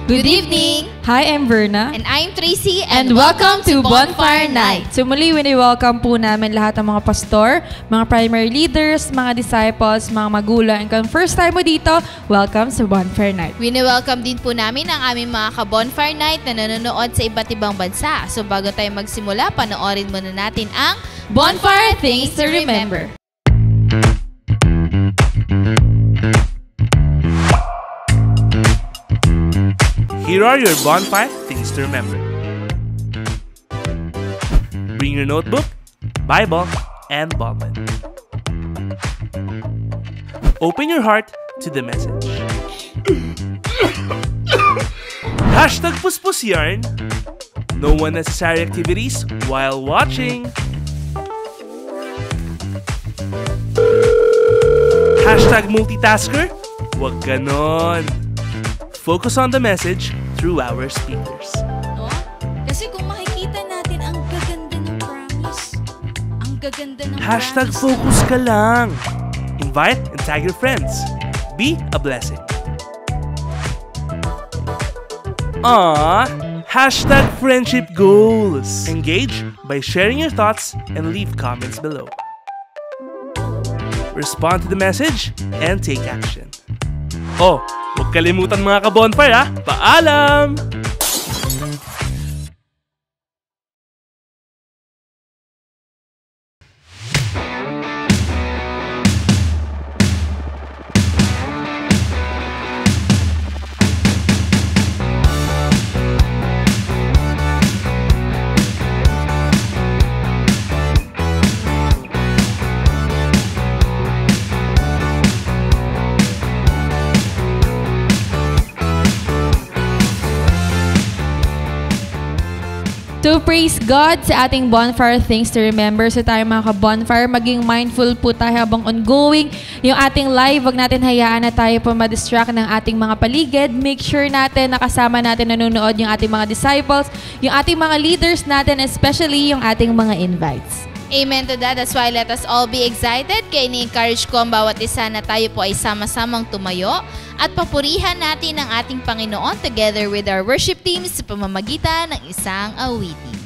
Good evening! Hi, I'm Verna. And I'm Tracy, And welcome to Bonfire Night. So muli, wini-welcome po namin lahat ng mga pastor, mga primary leaders, mga disciples, mga magulang. And kung first time mo dito, welcome sa Bonfire Night. Wini-welcome din po namin ang aming mga ka-Bonfire Night na nanonood sa iba't ibang bansa. So bago tayo magsimula, panoorin muna natin ang Bonfire Things to Remember. Here are your bonfire things to remember. Bring your notebook, Bible, and ballpen. Open your heart to the message. Hashtag Puspus Yarn. No unnecessary activities while watching. Hashtag multitasker. Wag ganon. Focus on the message through our speakers. No? Kasi kung makikita natin, ang gaganda ng promise. Ang gaganda ng Hashtag promise. focus ka lang. Invite and tag your friends. Be a blessing. Hashtag friendship goals. Engage by sharing your thoughts and leave comments below. Respond to the message and take action. Oh, huwag kalimutan mga ka-bonfire ha. Paalam! To praise God sa ating Bonfire Things to Remember. So tayo mga ka-bonfire, maging mindful po tayo habang ongoing yung ating live. Wag natin hayaan na tayo po ma-distract ng ating mga paligid. Make sure natin nakasama natin nanonood yung ating mga disciples, yung ating mga leaders natin, especially yung ating mga invites. Amen to that. That's why let us all be excited. Kaya ni-encourage ko ang bawat isa na tayo po ay sama-samang tumayo at papurihan natin ang ating Panginoon together with our worship teams sa pamamagitan ng isang awitin.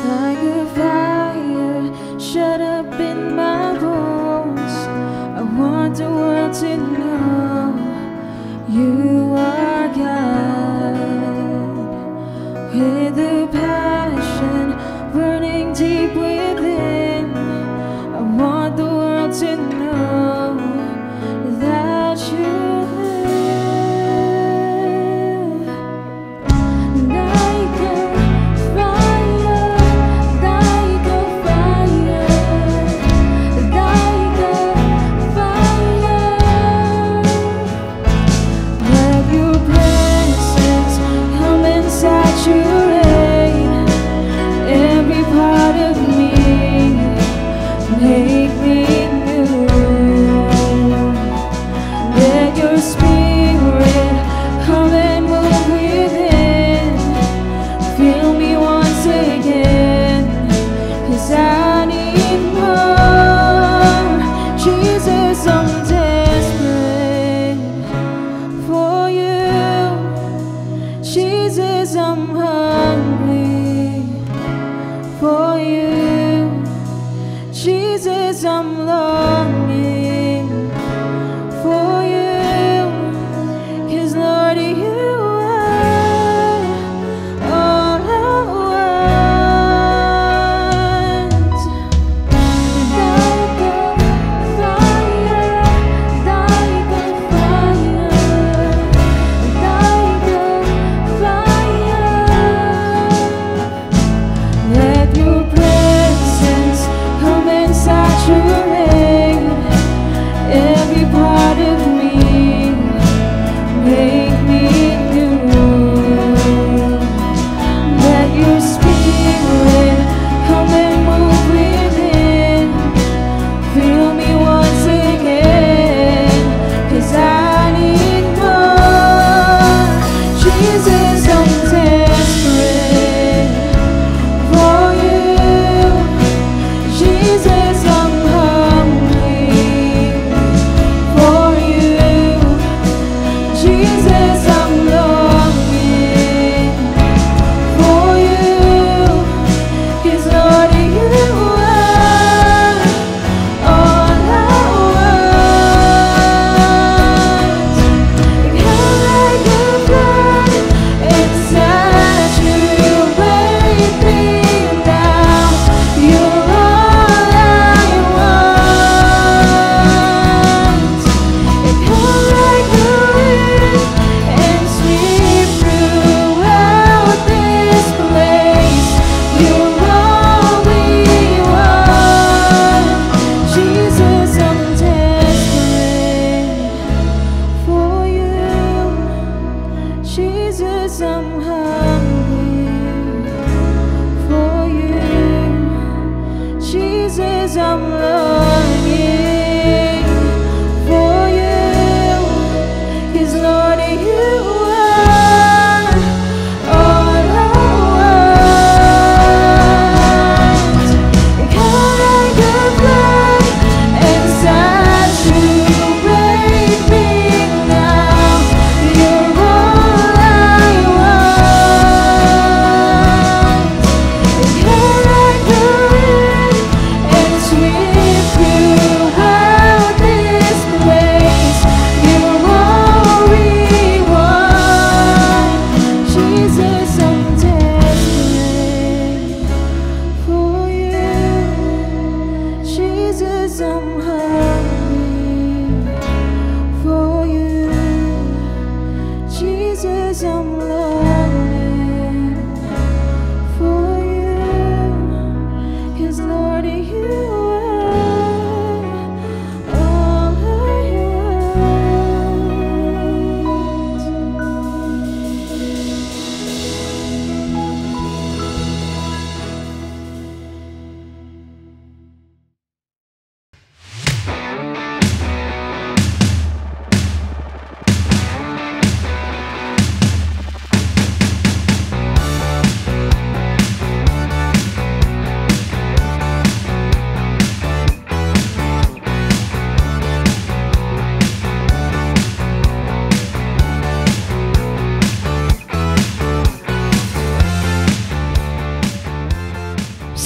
Like a fire.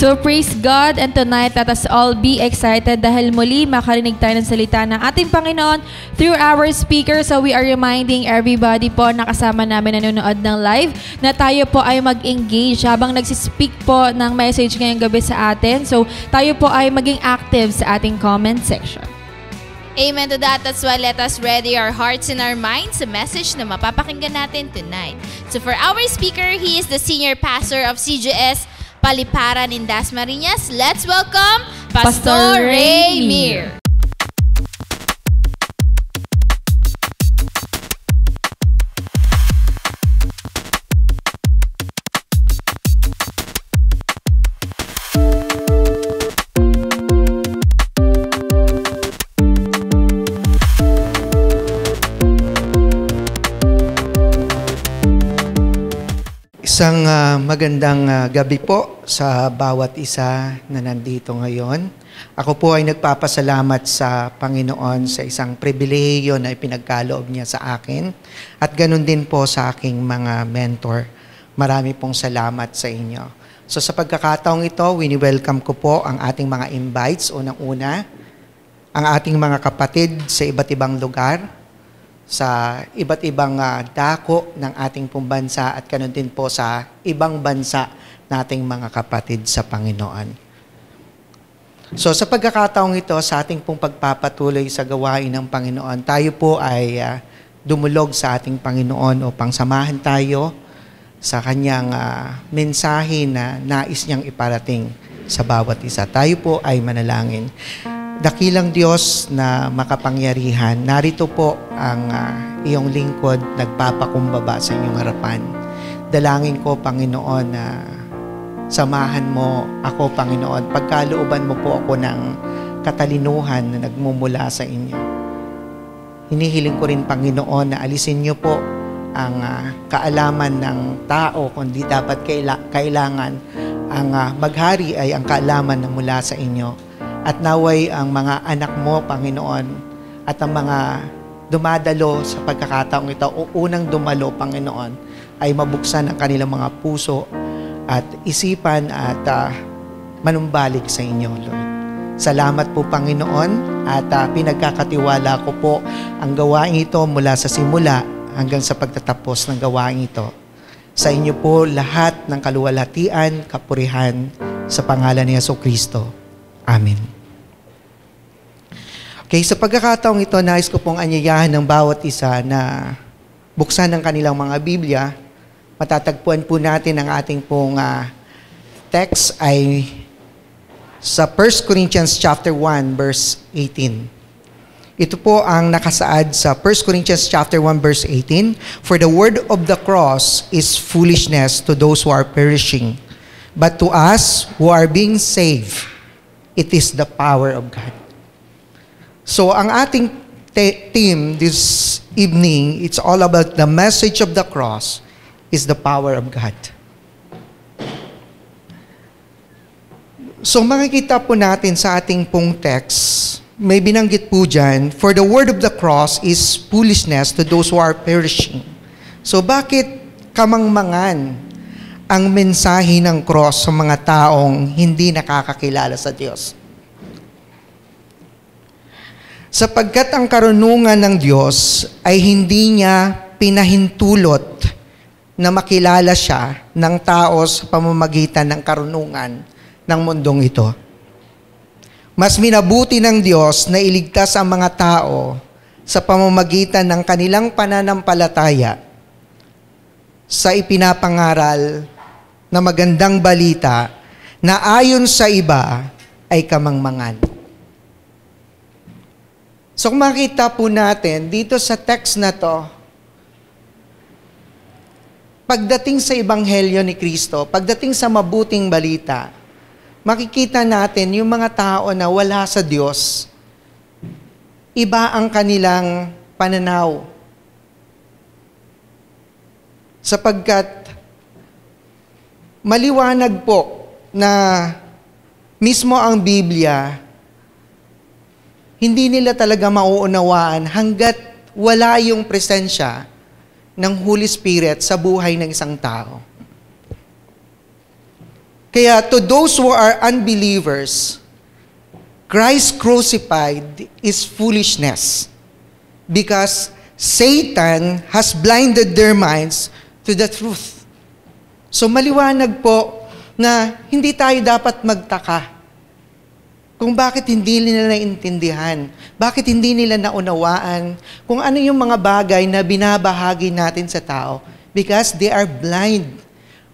So praise God, and tonight let us all be excited dahil muli makarinig tayo ng salita ng ating Panginoon through our speaker. So we are reminding everybody po na kasama namin nanonood ng live na tayo po ay mag-engage habang nagsispeak po ng message ngayong gabi sa atin. So tayo po ay maging active sa ating comment section. Amen to that. That's why let us ready our hearts and our minds sa message na mapapakinggan natin tonight. So for our speaker, he is the senior pastor of CGS Paliparan in Dasmariñas. Let's welcome Pastor Ray Mir. Isang magandang gabi po sa bawat isa na nandito ngayon. Ako po ay nagpapasalamat sa Panginoon sa isang pribilehiyo na ipinagkaloob niya sa akin at ganun din po sa aking mga mentor. Marami pong salamat sa inyo. So sa pagkakataong ito, wini-welcome ko po ang ating mga invites. Unang-una, ang ating mga kapatid sa iba't ibang lugar, sa iba't ibang dako ng ating pong bansa at ganun din po sa ibang bansa nating mga kapatid sa Panginoon. So sa pagkakataong ito, sa ating pong pagpapatuloy sa gawain ng Panginoon, tayo po ay dumulog sa ating Panginoon upang samahan tayo sa kanyang mensahe na nais niyang iparating sa bawat isa. Tayo po ay manalangin. Dakilang Diyos na makapangyarihan, narito po ang iyong lingkod nagpapakumbaba sa inyong harapan. Dalangin ko, Panginoon, na samahan mo ako, Panginoon. Pagkalooban mo po ako ng katalinuhan na nagmumula sa inyo. Hinihiling ko rin, Panginoon, na alisin niyo po ang kaalaman ng tao, kundi dapat kailangan ang maghari ay ang kaalaman na mula sa inyo. At naway ang mga anak mo, Panginoon, at ang mga dumadalo sa pagkakataong ito, o unang dumalo, Panginoon, ay mabuksan ang kanilang mga puso at isipan at manumbalik sa inyo, Lord. Salamat po, Panginoon, at pinagkakatiwala ko po ang gawain ito mula sa simula hanggang sa pagtatapos ng gawain ito. Sa inyo po lahat ng kaluwalhatian, kapurihan, sa pangalan ni Jesucristo. Amen. Okay, sa pagkakataong ito, nais ko pong anyayahan ng bawat isa na buksan ng kanilang mga Biblia. Matatagpuan po natin ang ating pong text ay sa 1 Corinthians chapter 1, verse 18. Ito po ang nakasaad sa 1 Corinthians chapter 1, verse 18. For the word of the cross is foolishness to those who are perishing, but to us who are being saved, it is the power of God. So, ang ating theme this evening, it's all about the message of the cross is the power of God. So, makikita po natin sa ating pong text, may binanggit po dyan, for the word of the cross is foolishness to those who are perishing. So, bakit kamangmangan ang mensahe ng cross sa mga taong hindi nakakakilala sa Diyos? Sapagkat ang karunungan ng Diyos ay hindi niya pinahintulot na makilala siya ng tao sa pamamagitan ng karunungan ng mundong ito. Mas minabuti ng Diyos na iligtas ang mga tao sa pamamagitan ng kanilang pananampalataya sa ipinapangaral na magandang balita na ayon sa iba ay kamangmangan. So kung makita po natin dito sa text na to, pagdating sa Ebanghelyo ni Kristo, pagdating sa mabuting balita, makikita natin yung mga tao na wala sa Diyos, iba ang kanilang pananaw. Sapagkat maliwanag po na mismo ang Biblia, hindi nila talaga mauunawaan hanggat wala yung presensya ng Holy Spirit sa buhay ng isang tao. Kaya to those who are unbelievers, Christ crucified is foolishness because Satan has blinded their minds to the truth. So maliwanag po na hindi tayo dapat magtaka kung bakit hindi nila naintindihan, bakit hindi nila naunawaan, kung ano yung mga bagay na binabahagi natin sa tao. Because they are blind.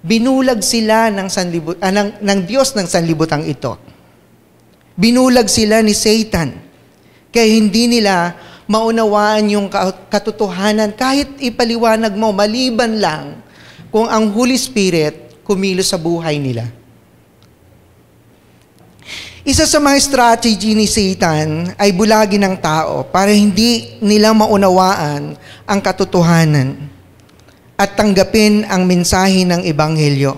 Binulag sila ng Diyos ng sanlibutang ito. Binulag sila ni Satan. Kaya hindi nila maunawaan yung katotohanan kahit ipaliwanag mo, maliban lang kung ang Holy Spirit kumilos sa buhay nila. Isa sa mga strategy ni Satan ay bulagin ng tao para hindi nila maunawaan ang katotohanan at tanggapin ang mensahe ng Ebanghelyo.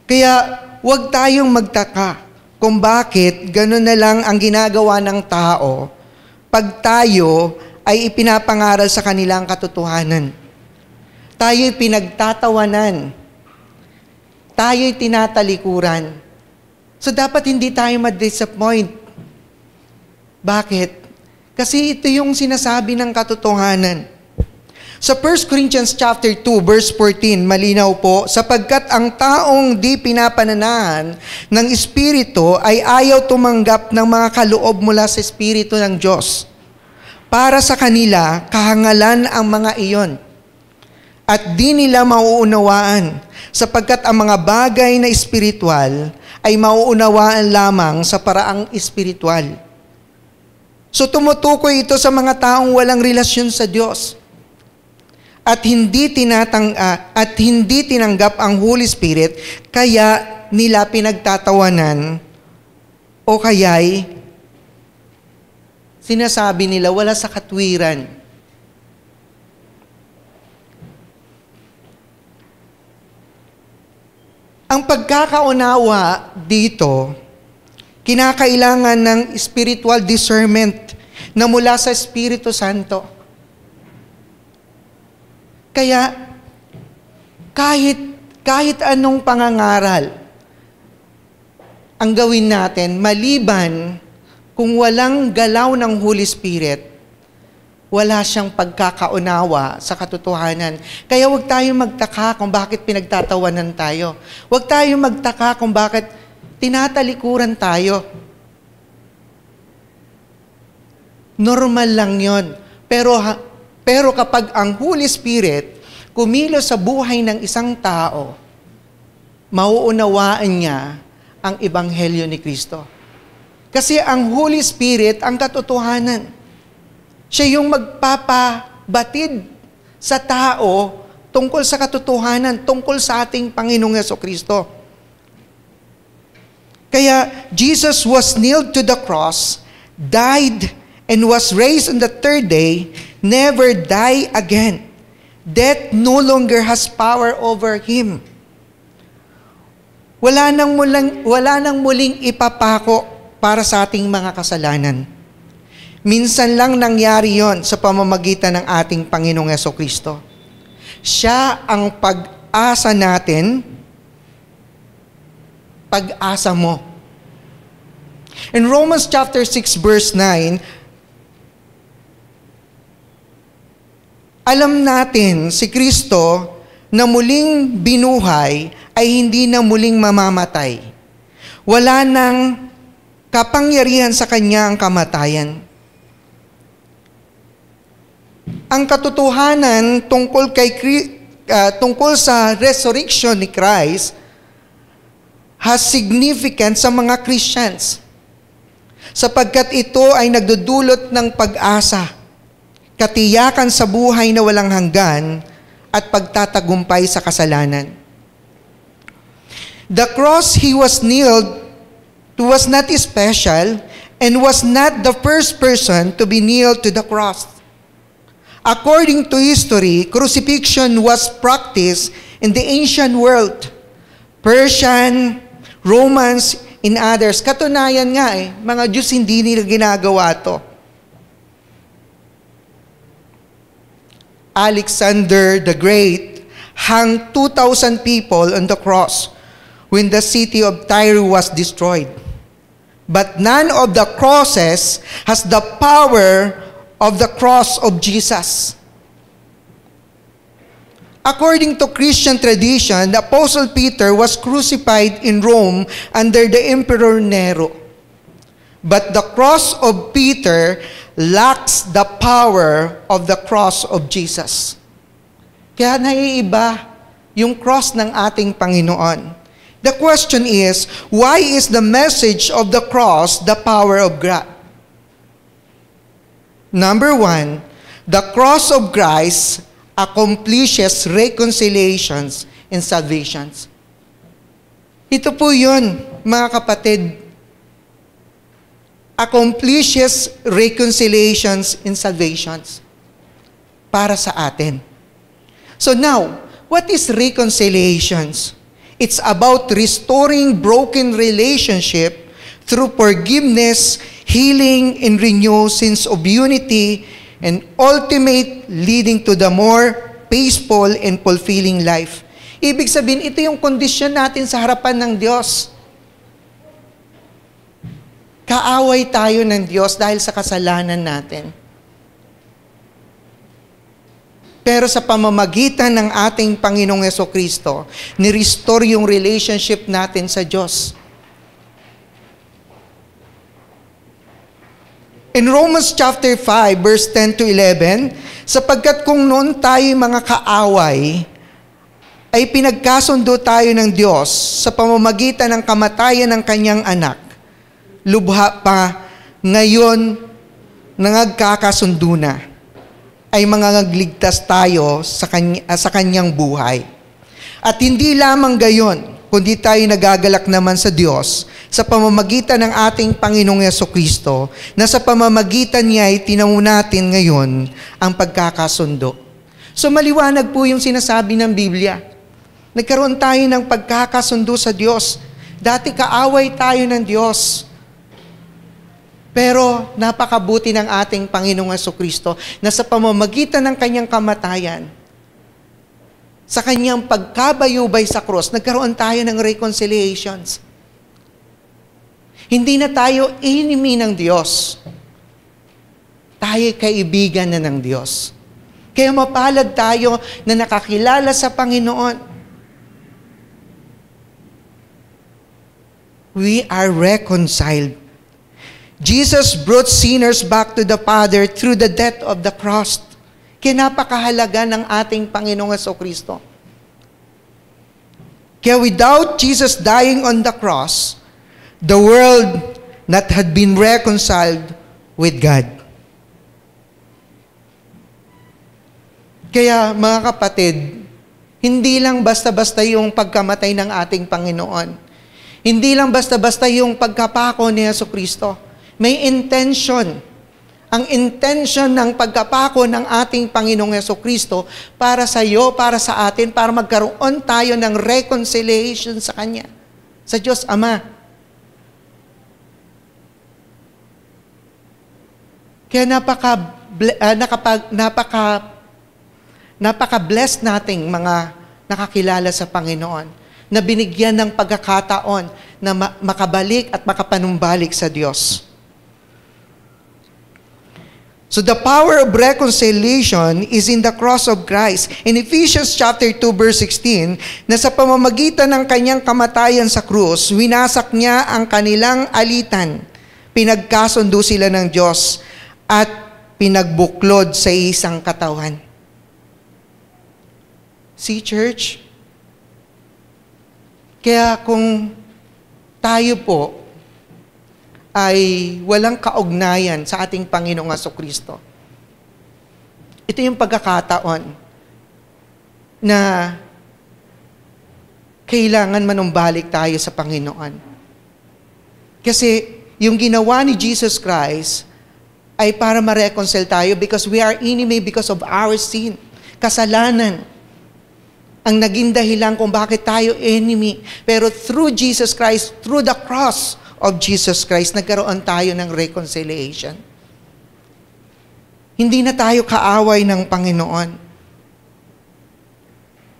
Kaya huwag tayong magtaka kung bakit gano'n na lang ang ginagawa ng tao pag tayo ay ipinapangaral sa kanilang katotohanan. Tayo'y pinagtatawanan. Tayo'y tinatalikuran. So dapat hindi tayo ma-disappoint. Bakit? Kasi ito yung sinasabi ng katotohanan. Sa 1 Corinthians chapter 2 verse 14, malinaw po, sapagkat ang taong di pinapananahan ng Espiritu ay ayaw tumanggap ng mga kaloob mula sa Espiritu ng Diyos. Para sa kanila, kahangalan ang mga iyon. At di nila mauunawaan, sapagkat ang mga bagay na espiritual ay mauunawaan lamang sa paraang espiritual. So tumutukoy ito sa mga taong walang relasyon sa Diyos. At hindi tinanggap ang Holy Spirit, kaya nila pinagtatawanan o kaya'y sinasabi nila wala sa katwiran. Ang pagkakaunawa dito, kinakailangan ng spiritual discernment na mula sa Espiritu Santo. Kaya, kahit anong pangangaral ang gawin natin, maliban kung walang galaw ng Holy Spirit, wala siyang pagkakaunawa sa katotohanan. Kaya huwag tayong magtaka kung bakit pinagtatawanan tayo. Huwag tayong magtaka kung bakit tinatalikuran tayo. Normal lang yon. Pero kapag ang Holy Spirit kumilos sa buhay ng isang tao, mauunawaan niya ang Ebanghelyo ni Kristo. Kasi ang Holy Spirit, ang katotohanan, siya yung magpapabatid sa tao tungkol sa katotohanan, tungkol sa ating Panginoong Jesucristo. Kaya Jesus was nailed to the cross, died, and was raised on the third day, never die again. Death no longer has power over Him. Wala nang muling ipapako para sa ating mga kasalanan. Minsan lang nangyari yon sa pamamagitan ng ating Panginoong Jesucristo. Siya ang pag-asa natin, pag-asa mo. In Romans chapter 6 verse 9, alam natin si Kristo na muling binuhay ay hindi na muling mamamatay. Wala nang kapangyarihan sa kanya ang kamatayan. Ang katotohanan tungkol sa resurrection ni Christ has significance sa mga Christians sapagkat ito ay nagdudulot ng pag-asa, katiyakan sa buhay na walang hanggan at pagtatagumpay sa kasalanan. The cross He was nailed to was not special and was not the first person to be nailed to the cross. According to history, crucifixion was practiced in the ancient world. Persian, Romans, and others. Katunayan nga mga Diyos hindi nila ginagawa to. Alexander the Great hung 2,000 people on the cross when the city of Tyre was destroyed. But none of the crosses has the power of the cross of Jesus. According to Christian tradition, the Apostle Peter was crucified in Rome under the Emperor Nero. But the cross of Peter lacks the power of the cross of Jesus. Kaya naiiba yung cross ng ating Panginoon. The question is, why is the message of the cross the power of God? Number one, the cross of Christ accomplishes reconciliations and salvations. Ito po yun, mga kapatid. Accomplishes reconciliations and salvations para sa atin. So now, what is reconciliations? It's about restoring broken relationship through forgiveness, healing, and renewal sense of unity, and ultimate leading to the more peaceful and fulfilling life. Ibig sabihin, ito yung kondisyon natin sa harapan ng Diyos. Kaaway tayo ng Diyos dahil sa kasalanan natin. Pero sa pamamagitan ng ating Panginoong Jesucristo, ni-restore yung relationship natin sa Diyos. In Romans chapter 5, verse 10 to 11, sapagkat kung noon tayo mga kaaway, ay pinagkasundo tayo ng Diyos sa pamamagitan ng kamatayan ng kanyang anak, lubha pa ngayon nangagkakasundo na, ay mangangagligtas tayo sa kanyang buhay. At hindi lamang gayon, kundi tayo nagagalak naman sa Diyos sa pamamagitan ng ating Panginoong Jesucristo, na sa pamamagitan niya ay tinaw natin ngayon ang pagkakasundo. So maliwanag po yung sinasabi ng Biblia. Nagkaroon tayo ng pagkakasundo sa Diyos. Dati kaaway tayo ng Diyos. Pero napakabuti ng ating Panginoong Jesucristo na sa pamamagitan ng kanyang kamatayan, sa kanyang pagkabayubay sa cross, nagkaroon tayo ng reconciliations. Hindi na tayo enemy ng Diyos. Tayo kaibigan na ng Diyos. Kaya mapalad tayo na nakakilala sa Panginoon. We are reconciled. Jesus brought sinners back to the Father through the death of the cross. Kaya napakahalaga ng ating Panginoong Jesucristo. Kaya without Jesus dying on the cross, the world not had been reconciled with God. Kaya mga kapatid, hindi lang basta-basta yung pagkamatay ng ating Panginoon. Hindi lang basta-basta yung pagkapako ni Jesucristo. May intention. Ang intention ng pagkapako ng ating Panginoong Jesucristo para sa iyo, para sa atin, para magkaroon tayo ng reconciliation sa Kanya, sa Diyos Ama. Kaya napaka-blessed nating mga nakakilala sa Panginoon, na binigyan ng pagkakataon na makabalik at makapanumbalik sa Diyos. So the power of reconciliation is in the cross of Christ. In Ephesians chapter 2 verse 16, na sa pamamagitan ng kanyang kamatayan sa krus, winasak niya ang kanilang alitan. Pinagkasundo sila ng Diyos at pinagbuklod sa isang katawan. See, church? Kaya kung tayo po ay walang kaugnayan sa ating Panginoong Jesucristo, ito yung pagkakataon na kailangan manumbalik tayo sa Panginoon. Kasi yung ginawa ni Jesus Christ ay para ma-reconcile tayo because we are enemy because of our sin. Kasalanan ang naging dahilan kung bakit tayo enemy. Pero through Jesus Christ, through the cross of Jesus Christ, nagkaroon tayo ng reconciliation. Hindi na tayo kaaway ng Panginoon.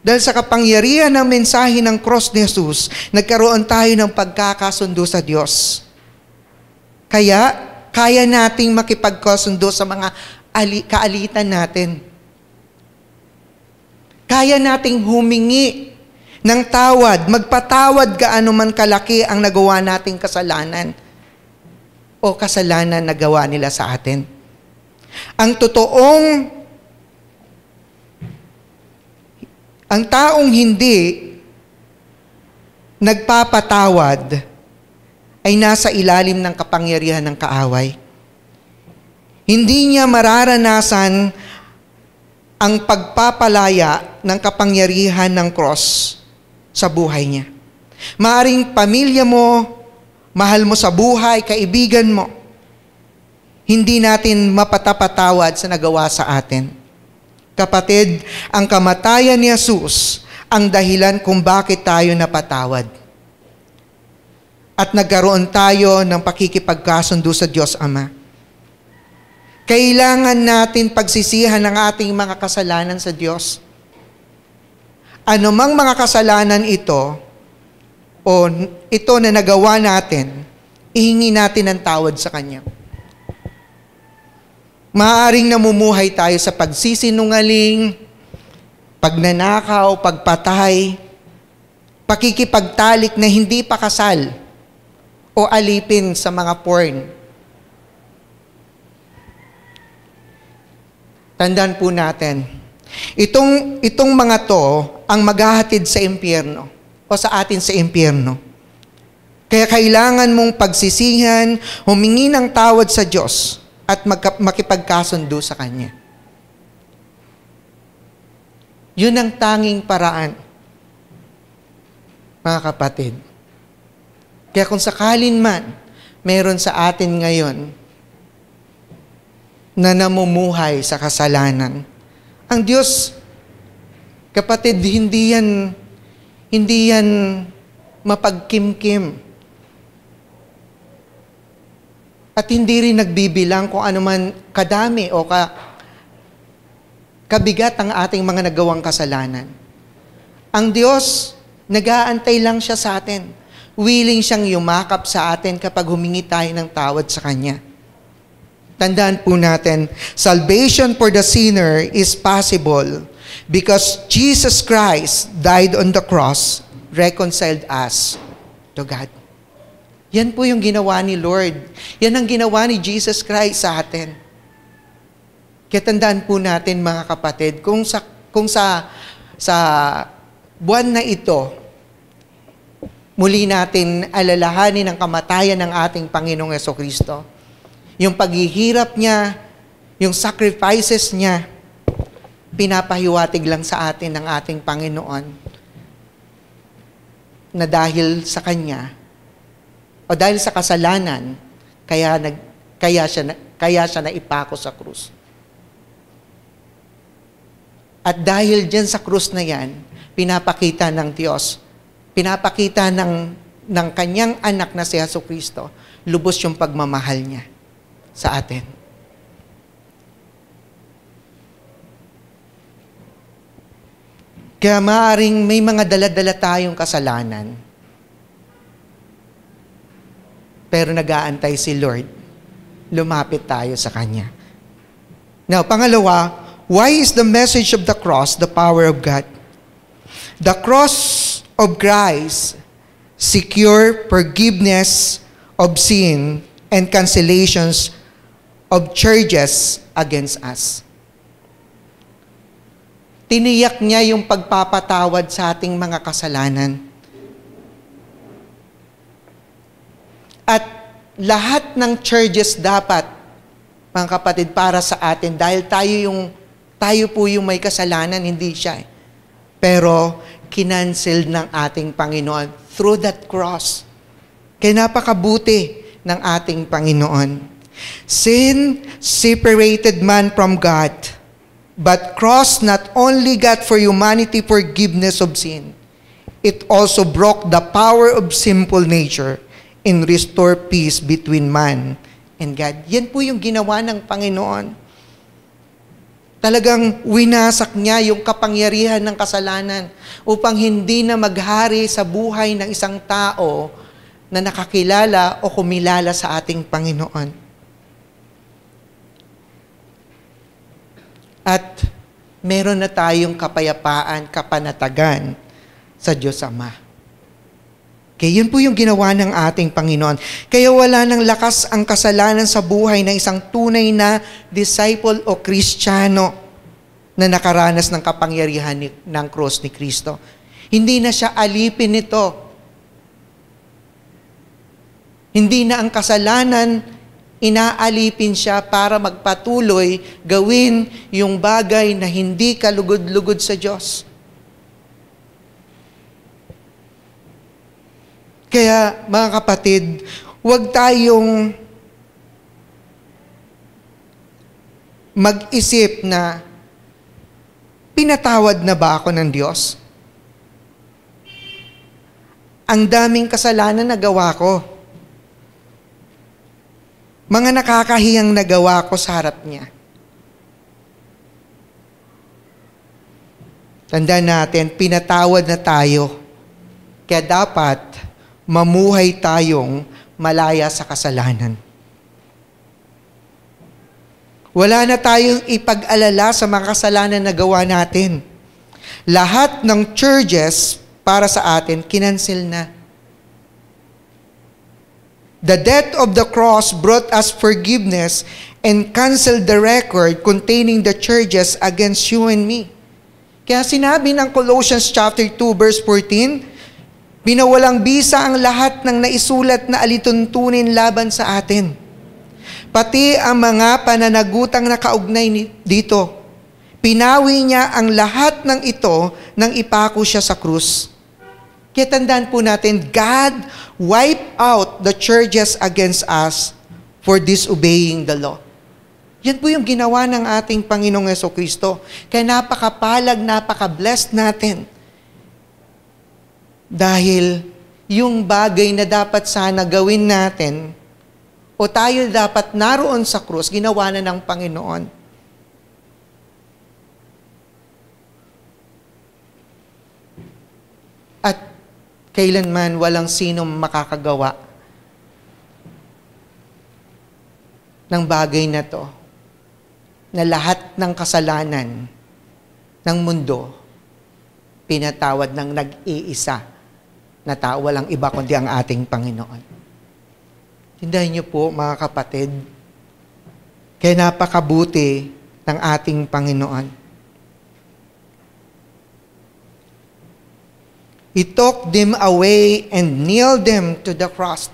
Dahil sa kapangyarihan ng mensahe ng cross ni Jesus, nagkaroon tayo ng pagkakasundo sa Diyos. Kaya, kaya nating makipagkasundo sa mga kaalitan natin. Kaya nating humingi ng tawad, magpatawad gaano man kalaki ang nagawa nating kasalanan o kasalanan na gawa nila sa atin. Ang taong hindi nagpapatawad ay nasa ilalim ng kapangyarihan ng kaaway. Hindi niya mararanasan ang pagpapalaya ng kapangyarihan ng cross sa buhay niya. Maaring pamilya mo, mahal mo sa buhay, kaibigan mo, hindi natin mapatapatawad sa nagawa sa atin. Kapatid, ang kamatayan ni Jesus ang dahilan kung bakit tayo napatawad. At nagkaroon tayo ng pakikipagkasundo sa Diyos Ama. Kailangan natin pagsisihan ang ating mga kasalanan sa Diyos. Anumang mga kasalanan ito, o ito na nagawa natin, ihingi natin ang tawad sa Kanya. Maaaring namumuhay tayo sa pagsisinungaling, pagnanakaw, pagpatay, pakikipagtalik na hindi pa kasal, o alipin sa mga porn. Tandaan po natin, itong mga to ang maghahatid sa impyerno o sa atin sa impyerno. Kaya kailangan mong pagsisihan, humingi ng tawad sa Diyos at makipagkasundo sa Kanya. Yun ang tanging paraan, mga kapatid. Kaya kung sakalin man, meron sa atin ngayon na namumuhay sa kasalanan, ang Diyos, kapatid, hindi yan mapagkimkim. At hindi rin nagbibilang kung ano man kadami o kabigat ang ating mga nagawang kasalanan. Ang Diyos, nag-aantay lang siya sa atin. Willing siyang yumakap sa atin kapag humingi tayo ng tawad sa Kanya. Tandaan po natin, salvation for the sinner is possible because Jesus Christ died on the cross, reconciled us to God. Yan po yung ginawa ni Lord. Yan ang ginawa ni Jesus Christ sa atin. Kaya tandaan po natin, mga kapatid, kung sa buwan na ito, muli natin alalahanin ang kamatayan ng ating Panginoong Jesucristo. Yung paghihirap niya, yung sacrifices niya, pinapahiwatig lang sa atin ng ating Panginoon na dahil sa Kanya, o dahil sa kasalanan, kaya siya naipako sa krus. At dahil dyan sa krus na yan, pinapakita ng Diyos, pinapakita ng Kanyang anak na si Jesucristo, lubos yung pagmamahal niya sa atin. Kaya maaaring may mga dala-dala tayong kasalanan, pero nag-aantay si Lord, lumapit tayo sa Kanya. Now, pangalawa, why is the message of the cross the power of God? The cross of Christ secure forgiveness of sin and cancellations of charges against us. Tiniyak niya yung pagpapatawad sa ating mga kasalanan. At lahat ng charges dapat, mga kapatid, para sa atin, dahil tayo po yung may kasalanan, hindi siya. Pero, kinancel ng ating Panginoon through that cross. Kaya napakabuti ng ating Panginoon. Sin separated man from God, but cross not only got for humanity forgiveness of sin, it also broke the power of sinful nature and restore peace between man and God. Yan po yung ginawa ng Panginoon. Talagang winasak niya yung kapangyarihan ng kasalanan upang hindi na maghari sa buhay ng isang tao na nakakilala o kumilala sa ating Panginoon. At meron na tayong kapayapaan, kapanatagan sa Diyos Ama. Kaya yun po yung ginawa ng ating Panginoon. Kaya wala nang lakas ang kasalanan sa buhay ng isang tunay na disciple o Kristiyano na nakaranas ng kapangyarihan ng cross ni Kristo. Hindi na siya alipin nito. Hindi na ang kasalanan inaalipin siya para magpatuloy gawin yung bagay na hindi kalugod-lugod sa Diyos. Kaya mga kapatid, huwag tayong mag-isip na pinatawad na ba ako ng Diyos? Ang daming kasalanan na gawa ko. Mga nakakahiyang nagawa ko sa harap niya. Tandaan natin, pinatawad na tayo. Kaya dapat mamuhay tayong malaya sa kasalanan. Wala na tayong ipag-alala sa mga kasalanan na gawa natin. Lahat ng charges para sa atin, kinansel na. The death of the cross brought us forgiveness and canceled the record containing the charges against you and me. Kaya sinabi ng Colossians chapter 2 verse 14, binawalang bisa ang lahat ng naisulat na alituntunin laban sa atin. Pati ang mga pananagutang nakaugnay dito. Pinawi niya ang lahat ng ito nang ipako siya sa krus. Kaya tandaan po natin, God wiped out the charges against us for disobeying the law. Yan po yung ginawa ng ating Panginoong Jesucristo. Kaya napakapalag, napaka-blessed natin. Dahil yung bagay na dapat sana gawin natin o tayo dapat naroon sa krus, ginawa na ng Panginoon. At kailanman walang sinong makakagawa ng bagay na to, na lahat ng kasalanan ng mundo pinatawad ng nag-iisa na tao, walang iba kundi ang ating Panginoon. Tindahan niyo po mga kapatid, kaya napakabuti ng ating Panginoon. He took them away and nailed them to the cross.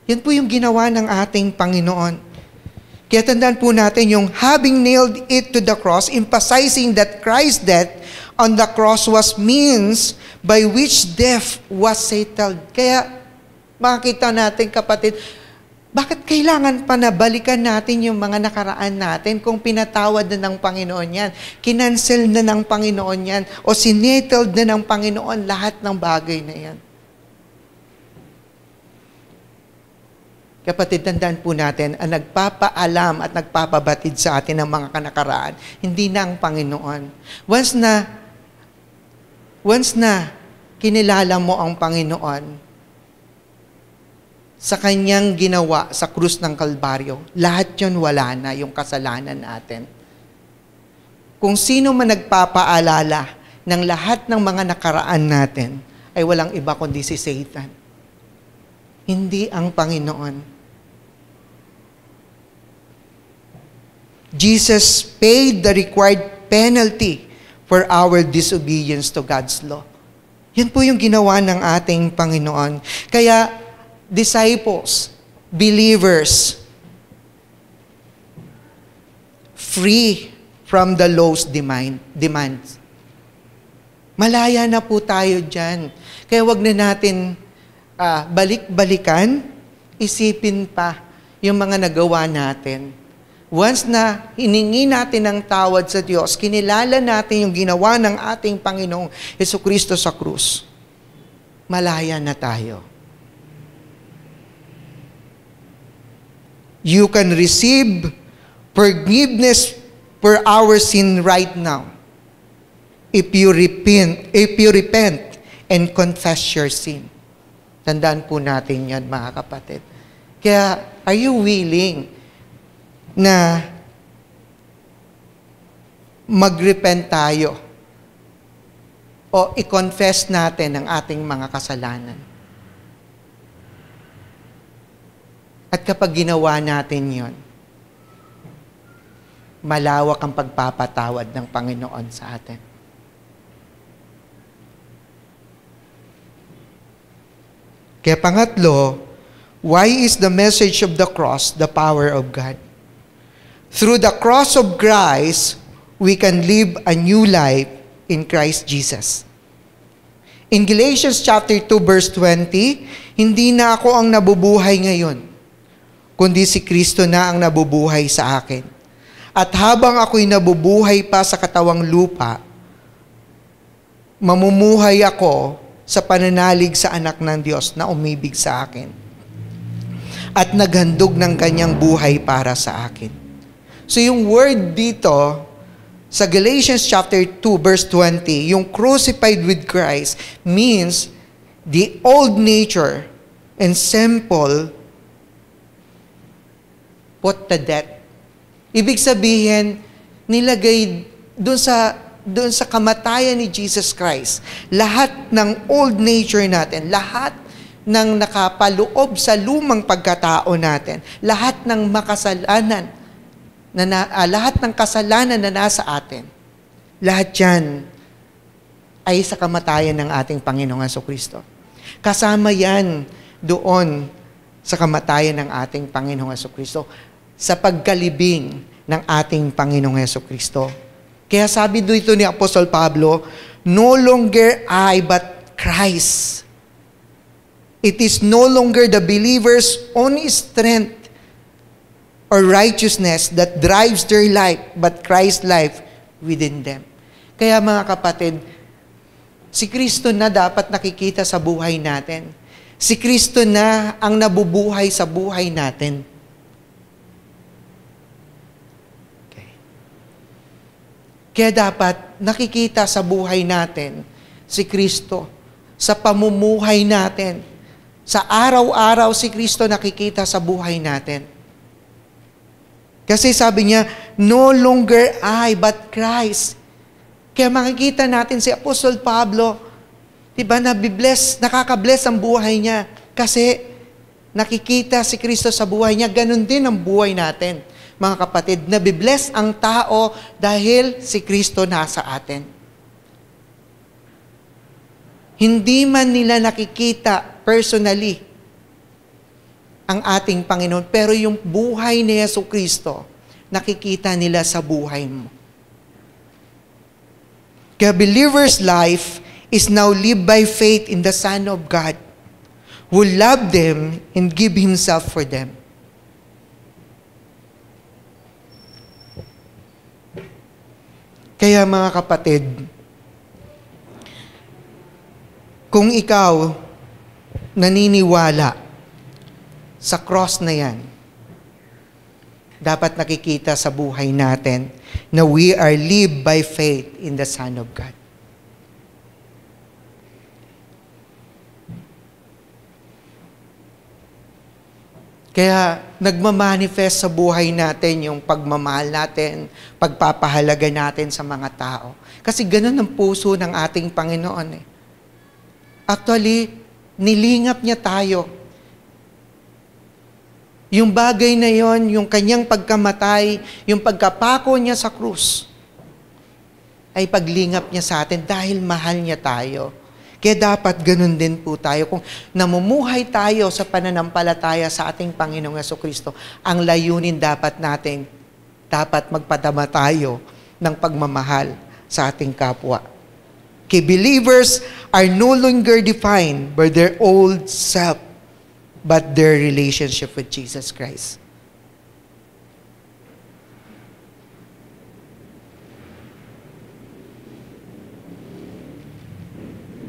Yan po yung ginawa ng ating Panginoon. Kaya tandaan po natin yung having nailed it to the cross, emphasizing that Christ's death on the cross was means by which death was settled. Kaya makikita natin kapatid, bakit kailangan pa na balikan natin yung mga nakaraan natin kung pinatawad na ng Panginoon yan, kinansel na ng Panginoon yan, o sinettled na ng Panginoon lahat ng bagay na yan. Kapatid, tandaan po natin, ang nagpapaalam at nagpapabatid sa atin ng mga kanakaraan, hindi na ang Panginoon. Once na kinilala mo ang Panginoon sa kanyang ginawa sa krus ng Kalbaryo, lahat yun wala na, yung kasalanan natin. Kung sino man nagpapaalala ng lahat ng mga nakaraan natin, ay walang iba kundi si Satan. Hindi ang Panginoon. Jesus paid the required penalty for our disobedience to God's law. Yan po yung ginawa ng ating Panginoon. Kaya, disciples, believers, free from the law's demands. Malaya na po tayo dyan. Kaya wag na natin balik-balikan, isipin pa yung mga nagawa natin. Once na hiningi natin ang tawad sa Diyos, kinilala natin yung ginawa ng ating Panginoong Jesucristo sa krus, malaya na tayo. You can receive forgiveness for our sin right now. If you repent and confess your sin. Tandaan po natin yan, mga kapatid. Kaya, are you willing na mag-repent tayo o i-confess natin ang ating mga kasalanan? At kapag ginawa natin yon, malawak ang pagpapatawad ng Panginoon sa atin. Kaya pangatlo, why is the message of the cross the power of God? Through the cross of Christ, we can live a new life in Christ Jesus. In Galatians chapter 2 verse 20, hindi na ako ang nabubuhay ngayon, kundi si Kristo na ang nabubuhay sa akin. At habang ako'y nabubuhay pa sa katawang lupa, mamumuhay ako sa pananalig sa anak ng Diyos na umibig sa akin at naghandog ng kanyang buhay para sa akin. So yung word dito sa Galatians chapter 2 verse 20, yung crucified with Christ means the old nature and simple put to death. Ibig sabihin, nilagay doon sa kamatayan ni Jesus Christ, lahat ng old nature natin, lahat ng nakapaloob sa lumang pagkatao natin, lahat ng makasalanan, lahat ng kasalanan na nasa atin, lahat yan ay sa kamatayan ng ating Panginoong Jesucristo. Kasama yan doon sa kamatayan ng ating Panginoong Jesucristo, sa pagkalibing ng ating Panginoong Jesucristo. Kaya sabi dito ni Apostol Pablo, no longer I but Christ. It is no longer the believer's own strength or righteousness that drives their life, but Christ's life within them. Kaya mga kapatid, si Kristo na dapat nakikita sa buhay natin. Si Kristo na ang nabubuhay sa buhay natin. Kaya dapat nakikita sa buhay natin si Kristo. Sa pamumuhay natin. Sa araw-araw si Kristo nakikita sa buhay natin. Kasi sabi niya, no longer I but Christ. Kaya makikita natin si Apostol Pablo, diba, nakaka-bless ang buhay niya. Kasi nakikita si Kristo sa buhay niya, ganun din ang buhay natin. Mga kapatid, nabibless ang tao dahil si Kristo nasa atin. Hindi man nila nakikita personally ang ating Panginoon, pero yung buhay ni Jesucristo, nakikita nila sa buhay mo. Kaya believer's life is now lived by faith in the Son of God, who loved them and gave Himself for them. Kaya mga kapatid, kung ikaw naniniwala sa cross na yan, dapat nakikita sa buhay natin na we are lived by faith in the Son of God. Kaya nagmamanifest sa buhay natin yung pagmamahal natin, pagpapahalaga natin sa mga tao. Kasi ganun ang puso ng ating Panginoon eh. Actually, nilingap niya tayo. Yung bagay na yon, yung kanyang pagkamatay, yung pagkapako niya sa krus, ay paglingap niya sa atin dahil mahal niya tayo. Kaya dapat ganun din po tayo. Kung namumuhay tayo sa pananampalataya sa ating Panginoong Jesucristo, ang layunin dapat magpadama tayo ng pagmamahal sa ating kapwa. Kaya believers are no longer defined by their old self, but their relationship with Jesus Christ.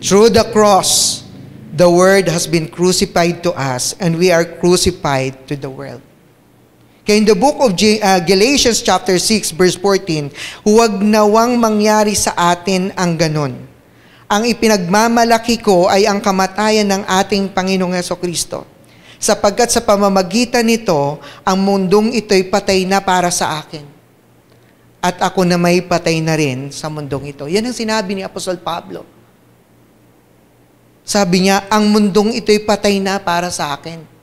Through the cross, the Word has been crucified to us, and we are crucified to the world. Kaya in the book of Galatians chapter 6 verse 14, huwag nawang mangyari sa atin ang ganon. Ang ipinagmamalaki ko ay ang kamatayan ng ating Panginoong Hesukristo. Sapagkat sa pamamagitan nito, ang mundong ito'y patay na para sa akin. At ako na may patay na rin sa mundong ito. Yan ang sinabi ni Apostol Pablo. Sabi niya, ang mundong ito'y patay na para sa akin.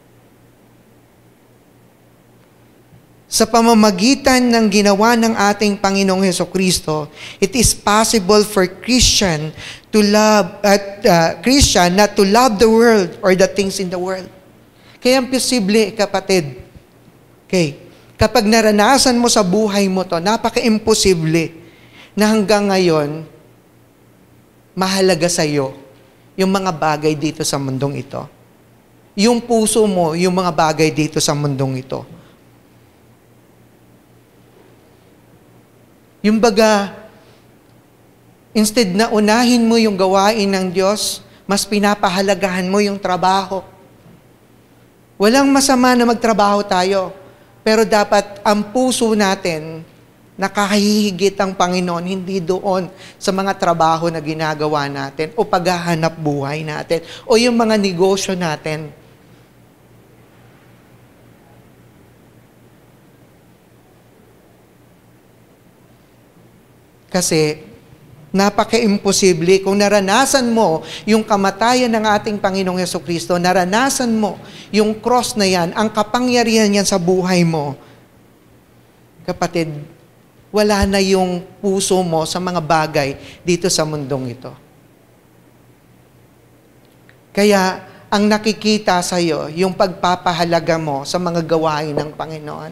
Sa pamamagitan ng ginawa ng ating Panginoong Hesukristo, it is possible for Christian not to love the world or the things in the world. Kaya ang posible, kapatid, okay, kapag naranasan mo sa buhay mo to, napaka-imposible na hanggang ngayon, mahalaga sa iyo yung mga bagay dito sa mundong ito. Yung puso mo, yung mga bagay dito sa mundong ito. Yung baga, instead na unahin mo yung gawain ng Diyos, mas pinapahalagahan mo yung trabaho. Walang masama na magtrabaho tayo, pero dapat ang puso natin, nakahihigit ang Panginoon, hindi doon sa mga trabaho na ginagawa natin o paghahanap buhay natin o yung mga negosyo natin. Kasi napaka-imposible kung naranasan mo yung kamatayan ng ating Panginoong Hesukristo, naranasan mo yung cross na yan, ang kapangyarihan yan sa buhay mo. Kapatid, wala na yung puso mo sa mga bagay dito sa mundong ito. Kaya ang nakikita sa iyo, yung pagpapahalaga mo sa mga gawain ng Panginoon.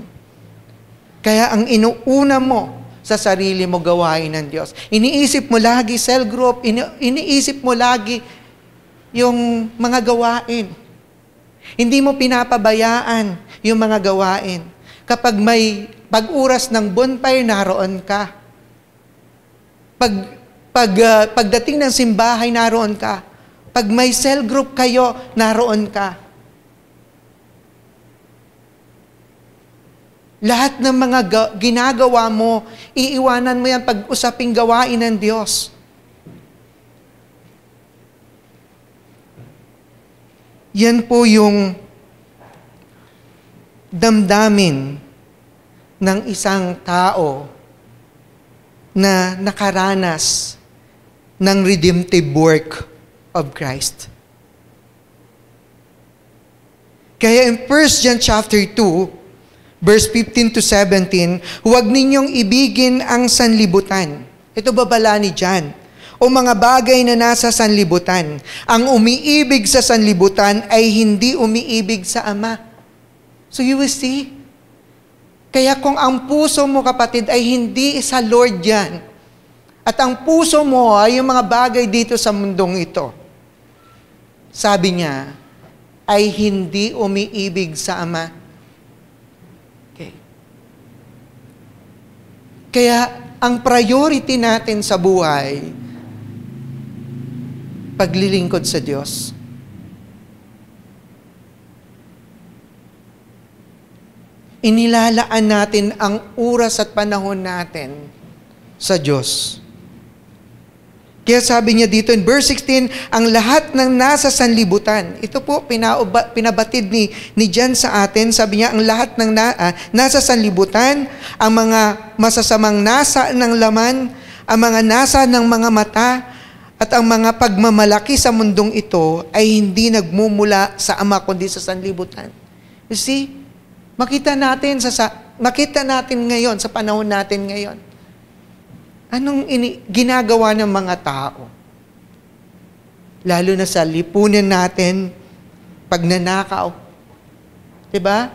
Kaya ang inuuna mo sa sarili mo gawain ng Diyos. Iniisip mo lagi cell group, iniisip mo lagi yung mga gawain. Hindi mo pinapabayaan yung mga gawain. Kapag may pag-uras ng bonfire, naroon ka. Pagdating ng simbahay, naroon ka. Pag may cell group kayo, naroon ka. Lahat ng mga ginagawa mo, iiwanan mo yan pag-usaping gawain ng Diyos. Yan po yung damdamin ng isang tao na nakaranas ng redemptive work of Christ. Kaya in 1 John chapter 2, verse 15 to 17, huwag ninyong ibigin ang sanlibutan. Ito babala ni John. O mga bagay na nasa sanlibutan. Ang umiibig sa sanlibutan ay hindi umiibig sa Ama. So you will see. Kaya kung ang puso mo, kapatid, ay hindi sa Lord yan, at ang puso mo ay yung mga bagay dito sa mundong ito, sabi niya, ay hindi umiibig sa Ama. Kaya, ang priority natin sa buhay, paglilingkod sa Diyos. Inilalaan natin ang oras at panahon natin sa Diyos. Kaya sabi niya dito in verse 16, ang lahat ng nasa sanlibutan, ito po pinabatid ni John sa atin, sabi niya ang lahat ng nasa sanlibutan, ang mga masasamang nasa ng laman, ang mga nasa ng mga mata, at ang mga pagmamalaki sa mundong ito ay hindi nagmumula sa Ama kundi sa sanlibutan. You see, makita natin ngayon sa panahon natin ngayon. Anong ginagawa ng mga tao? Lalo na sa lipunan natin, pagnanakaw. Diba?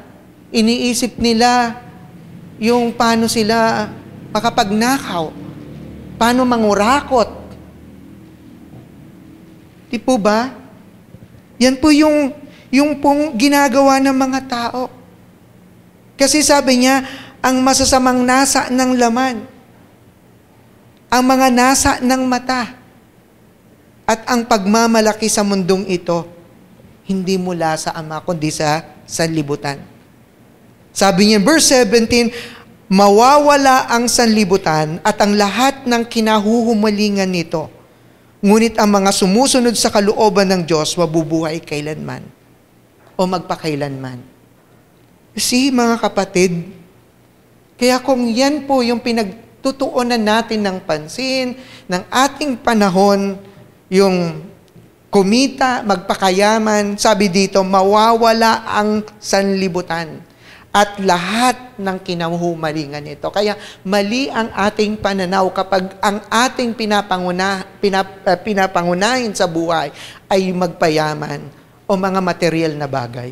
Iniisip nila yung paano sila makapagnakaw. Paano mangurakot. Di po ba? Yan po yung pong ginagawa ng mga tao. Kasi sabi niya, ang masasamang nasa ng laman, ang mga nasa ng mata, at ang pagmamalaki sa mundong ito, hindi mula sa Ama, kundi sa sanlibutan. Sabi niya, verse 17, mawawala ang sanlibutan at ang lahat ng kinahuhumalingan nito. Ngunit ang mga sumusunod sa kalooban ng Diyos, mabubuhay kailanman o magpakailanman. See, mga kapatid, kaya kung yan po yung pinagtutuunan natin ng pansin, ng ating panahon, yung kumita, magpakayaman, sabi dito, mawawala ang sanlibutan at lahat ng kinahuhumalingan nito. Kaya mali ang ating pananaw kapag ang ating pinapangunahin sa buhay ay magpayaman o mga material na bagay.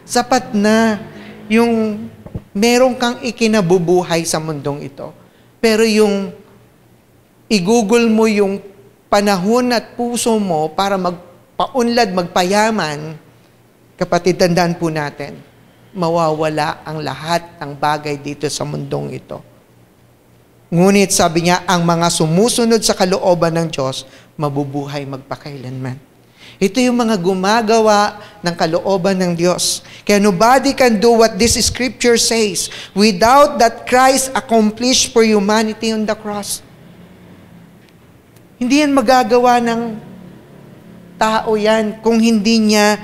Sapat na yung meron kang ikinabubuhay sa mundong ito. Pero yung i-google mo yung panahon at puso mo para magpaunlad, magpayaman, kapatid, tandaan po natin, mawawala ang lahat ng bagay dito sa mundong ito. Ngunit sabi niya, ang mga sumusunod sa kalooban ng Diyos, mabubuhay magpakailanman. Ito yung mga gumagawa ng kalooban ng Diyos. Kaya nobody can do what this scripture says without that Christ accomplished for humanity on the cross. Hindi yan magagawa ng tao yan kung hindi niya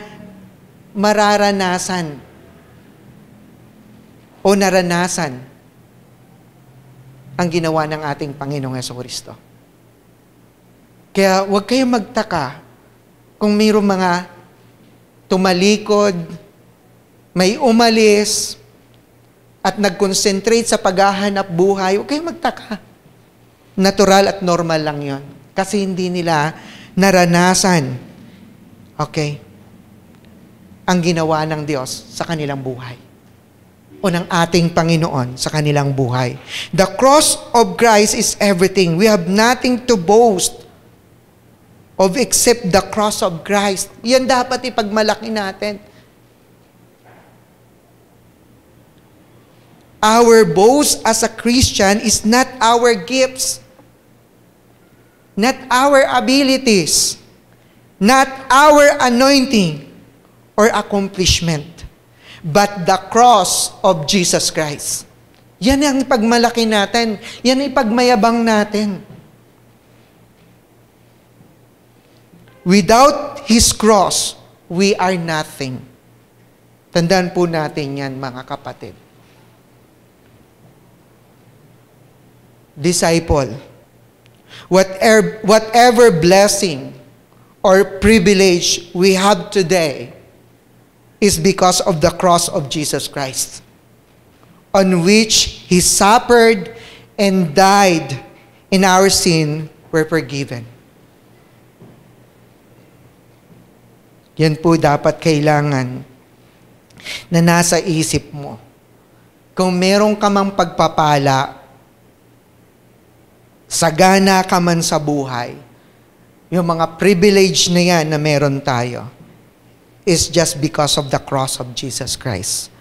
mararanasan o naranasan ang ginawa ng ating Panginoong Jesucristo. Kaya huwag kayong magtaka kung mayroong mga tumalikod, may umalis, at nag-concentrate sa paghahanap buhay, huwag kayong magtaka. Natural at normal lang yon. Kasi hindi nila naranasan, okay, ang ginawa ng Diyos sa kanilang buhay o ng ating Panginoon sa kanilang buhay. The cross of Christ is everything. We have nothing to boast of except the cross of Christ. Yan dapat ipagmalaki natin. Our boast as a Christian is not our gifts, not our abilities, not our anointing or accomplishment, but the cross of Jesus Christ. Yan ang ipagmalaki natin. Yan ang ipagmayabang natin. Without His cross, we are nothing. Tandaan po natin yan, mga kapatid. Disciple, whatever blessing or privilege we have today is because of the cross of Jesus Christ, on which He suffered and died, and our sin were forgiven. Yan po dapat kailangan na nasa isip mo. Kung meron ka mang pagpapala, sagana ka man sa buhay, yung mga privilege na yan na meron tayo, is just because of the cross of Jesus Christ.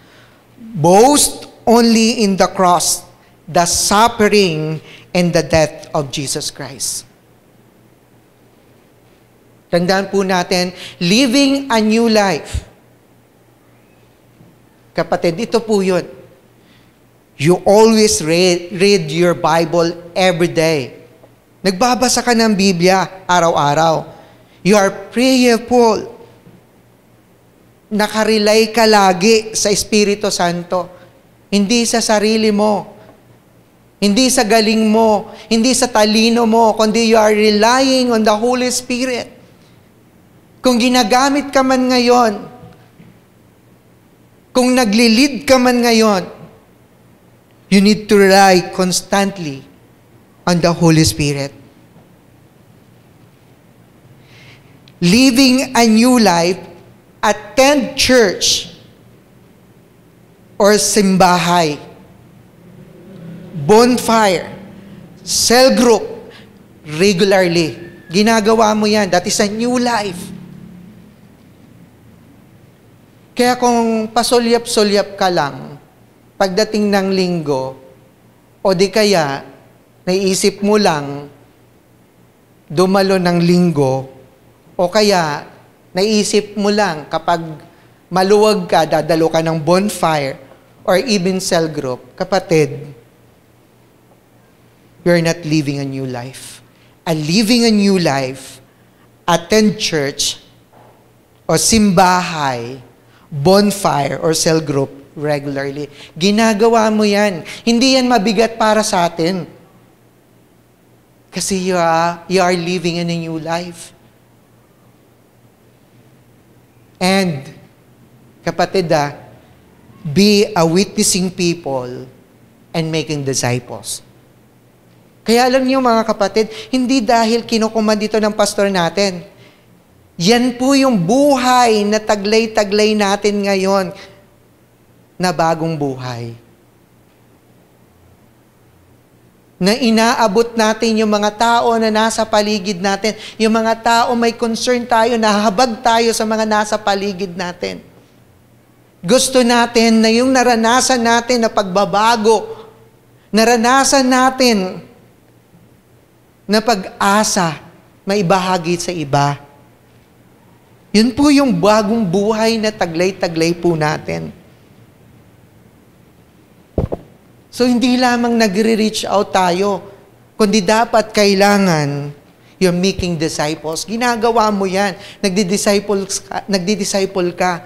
Boast only in the cross, the suffering and the death of Jesus Christ. Tandaan po natin, living a new life. Kapatid, ito po yun. You always read your Bible every day. Nagbabasa ka ng Biblia araw-araw. You are prayerful. Nakarely ka lagi sa Espiritu Santo. Hindi sa sarili mo. Hindi sa galing mo. Hindi sa talino mo. Kundi you are relying on the Holy Spirit. Kung ginagamit ka man ngayon, kung nagli-lead ka man ngayon, you need to rely constantly on the Holy Spirit. Living a new life, attend church or simbahay, bonfire, cell group, regularly. Ginagawa mo yan. That is a new life. Kaya kung pasulyap-sulyap ka lang, pagdating ng linggo, o di kaya, naisip mo lang, dumalo ng linggo, o kaya, naisip mo lang kapag maluwag ka, dadalo ka ng bonfire, or even cell group, kapatid, you're not living a new life. Living a new life, attend church, o simbahay, bonfire, or cell group regularly. Ginagawa mo yan. Hindi yan mabigat para sa atin. Kasi you are living in a new life. And, kapatid, be a witnessing people and making disciples. Kaya alam niyo mga kapatid, hindi dahil kinukuman dito ng pastor natin. Yan po yung buhay na taglay-taglay natin ngayon na bagong buhay. Na inaabot natin yung mga tao na nasa paligid natin. Yung mga tao may concern tayo, nahabag tayo sa mga nasa paligid natin. Gusto natin na yung naranasan natin na pagbabago, naranasan natin na pag-asa, maibahagi sa iba. Yun po yung bagong buhay na taglay-taglay po natin. So, hindi lamang nagre-reach out tayo, kundi dapat kailangan you're making disciples. Ginagawa mo yan. Nagdi-disciple ka.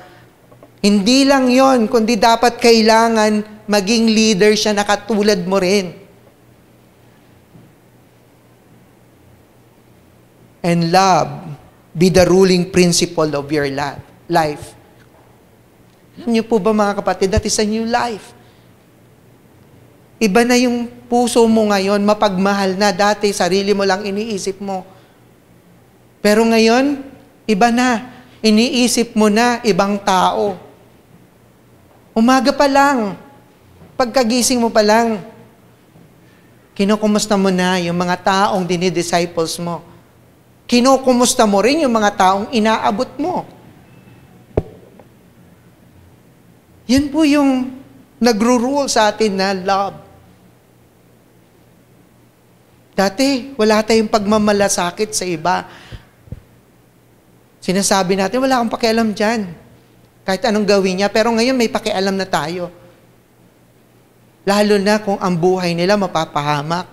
Hindi lang yon, kundi dapat kailangan maging leader siya na katulad mo rin. And love be the ruling principle of your life. Alam niyo po ba mga kapatid, that is a new life. Iba na yung puso mo ngayon, mapagmahal na. Dati, sarili mo lang iniisip mo. Pero ngayon, iba na. Iniisip mo na ibang tao. Umaga pa lang, pagkagising mo pa lang, kinukumusta mo na yung mga taong dinidisciples mo. Kinukumusta mo rin yung mga taong inaabot mo. Yan po yung nagro-rule sa atin na love. Dati, wala tayong pagmamalasakit sa iba. Sinasabi natin, wala akong pakialam dyan. Kahit anong gawin niya. Pero ngayon, may pakialam na tayo. Lalo na kung ang buhay nila mapapahamak.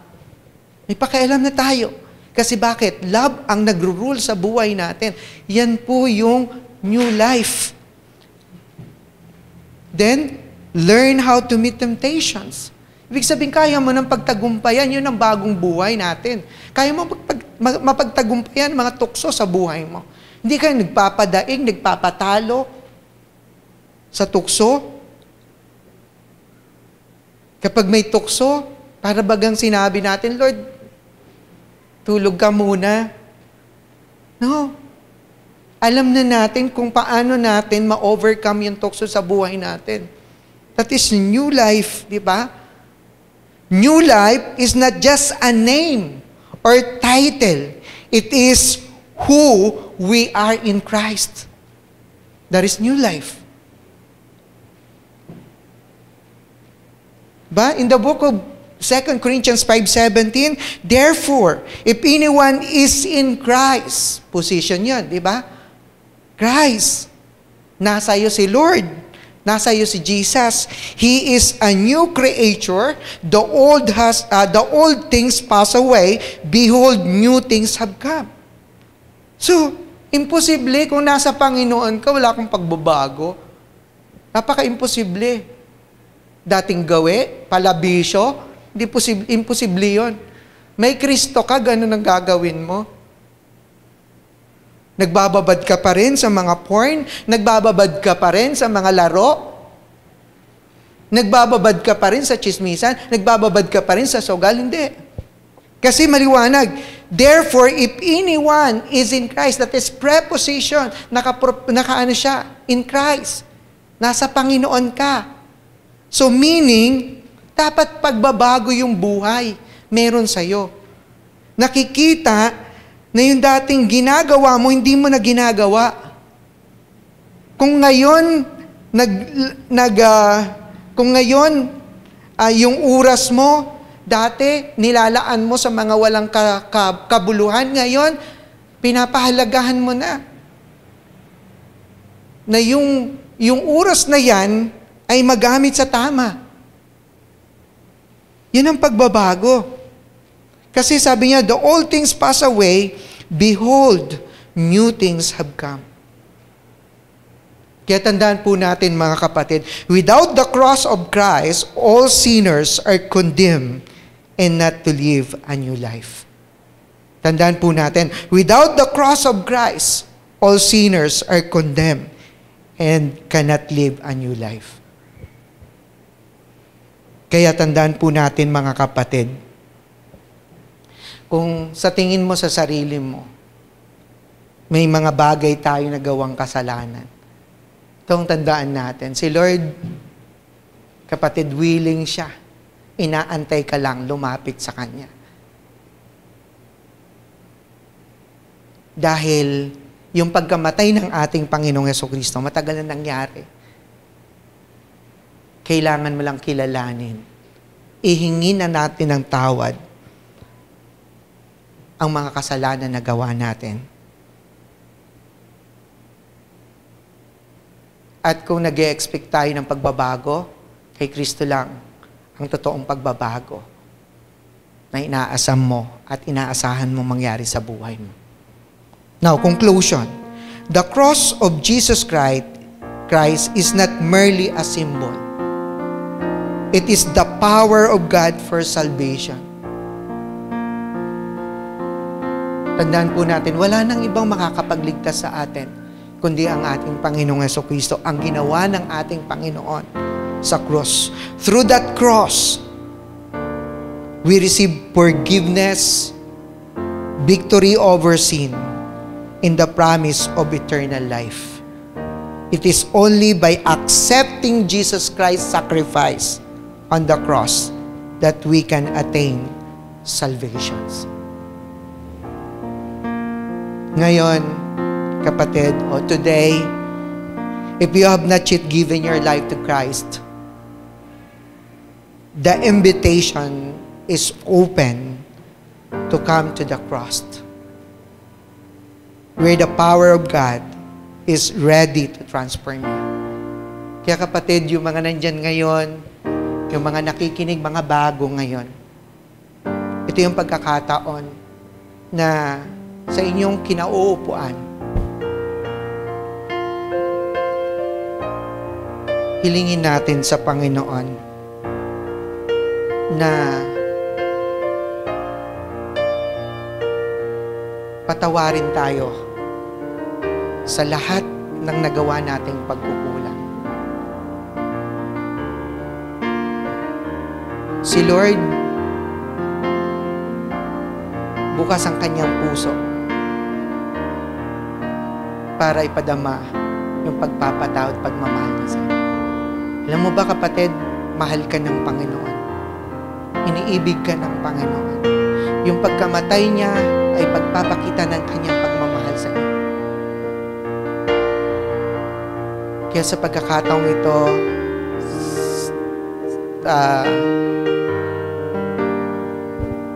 May pakialam na tayo. Kasi bakit? Love ang nagro-rule sa buhay natin. Yan po yung new life. Then, learn how to meet temptations. Ibig sabihin, kaya mo ng pagtagumpayan, yun ang bagong buhay natin. Kaya mo mapagtagumpayan mga tukso sa buhay mo. Hindi kayo nagpapadaing, nagpapatalo sa tukso. Kapag may tukso, para bagang sinabi natin, Lord, tulog ka muna. No. Alam na natin kung paano natin ma-overcome yung tukso sa buhay natin. That is new life, di ba? New life is not just a name or title. It is who we are in Christ. That is new life. But in the book of 2 Corinthians 5:17, therefore, if anyone is in Christ, position yun, di ba? Christ. Nasa iyo si Lord. Nasa iyo si Jesus. He is a new creature. The old things pass away. Behold, new things have come. So, imposible kung nasa Panginoon ka, wala kang pagbabago. Napaka-imposible. Dating gawi, palabisyo, imposible yun. May Kristo ka, ganun ang gagawin mo. Nagbababad ka pa rin sa mga porn, nagbababad ka pa rin sa mga laro, nagbababad ka pa rin sa chismisan, nagbababad ka pa rin sa sugal, hindi. Kasi maliwanag, therefore, if anyone is in Christ, that is preposition, nakaano siya, in Christ, nasa Panginoon ka. So meaning, dapat pagbabago yung buhay, meron sa'yo. Nakikita na yung dating ginagawa mo, hindi mo na ginagawa. Kung ngayon, yung oras mo, dati, nilalaan mo sa mga walang kabuluhan, ngayon, pinapahalagahan mo na. Na yung yung oras na yan ay magamit sa tama. Yan ang pagbabago. Kasi sabi niya, the old things pass away, behold, new things have come. Kaya tandaan po natin mga kapatid, without the cross of Christ, all sinners are condemned and not to live a new life. Tandaan po natin, without the cross of Christ, all sinners are condemned and cannot live a new life. Kaya tandaan po natin mga kapatid, kung sa tingin mo sa sarili mo, may mga bagay tayo na gawang kasalanan, itong tandaan natin, si Lord, kapatid, willing siya. Inaantay ka lang lumapit sa Kanya. Dahil yung pagkamatay ng ating Panginoong Jesucristo, matagal na nangyari. Kailangan mo lang kilalanin. Ihingi na natin ng tawad ang mga kasalanan na gawa natin. At kung nag-e-expect tayo ng pagbabago, kay Kristo lang ang totoong pagbabago na inaasam mo at inaasahan mo mangyari sa buhay mo. Now, conclusion. The cross of Jesus Christ is not merely a symbol. It is the power of God for salvation. Tandaan po natin, wala nang ibang makakapagligtas sa atin kundi ang ating Panginoong Jesucristo, ang ginawa ng ating Panginoon sa cross. Through that cross, we receive forgiveness, victory over sin, in the promise of eternal life. It is only by accepting Jesus Christ's sacrifice on the cross that we can attain salvation. Ngayon, kapatid, o today, if you have not yet given your life to Christ, the invitation is open to come to the cross, where the power of God is ready to transform you. Kaya kapatid, yung mga nandyan ngayon, yung mga nakikinig, mga bago ngayon, ito yung pagkakataon na sa inyong kinauupuan, hilingin natin sa Panginoon na patawarin tayo sa lahat ng nagawa nating pagkukulang. Si Lord, bukas ang kanyang puso para ipadama yung pagpapatawad, pagmamahal niya sa'yo. Alam mo ba kapatid, mahal ka ng Panginoon. Iniibig ka ng Panginoon. Yung pagkamatay niya ay pagpapakita ng kanyang pagmamahal sa iyo. Kaya sa pagkakataong ito,